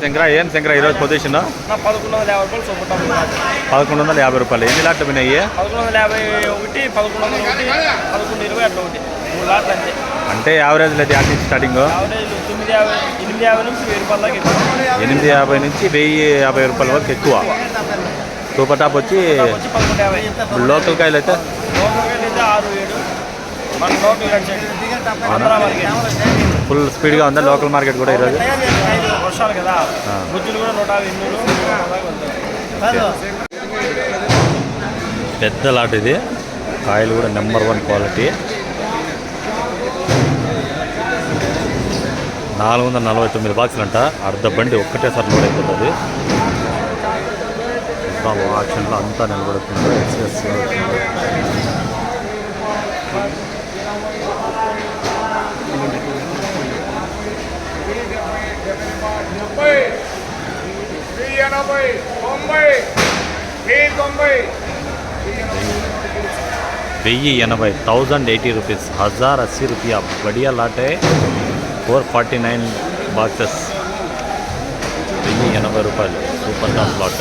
శంకర ఏం శంకర ఈరోజు పొజిషన్ 1150 రూపాయలు సూపర్ టాప్ 1150 రూపాయలు. ఎన్ని లాట్లు పోయినాయి? 1151, 1101, 1120 అట్లా ఒకటి 3 లాట్లు అంతే. అంటే యావరేజ్ లేదు యాడ్ నుంచి స్టార్టింగ్ యావరేజ్ 850 నుంచి 1000 రూపాయల దాకా ఎక్కువ. 850 నుంచి 1050 రూపాయల వరకు ఎక్కువ. సూపర్ టాప్ వచ్చి 1150. లోకల్ కాయలు అయితే 6, 7 మన లోకల్ ఫుల్ స్పీడ్గా ఉందా లోకల్ మార్కెట్ కూడా ఈరోజు? వర్షాలు కదా, గుజ్జులు కూడా 150. పెద్ద లాట్ ఇది. కాయలు కూడా నెంబర్ 1 క్వాలిటీ. 449 బాక్సులు అంట. అర్ధ బండి ఒక్కటేసారి లోడ్ అయిపోతుంది. ఆక్షన్లో అంతా నిలబడుతుంది. ఎక్స్ప్రెస్ ₹1080 1080 रुपया बढ़िया लाट है. 449 బాక్సెస్. ₹1080 super top lot.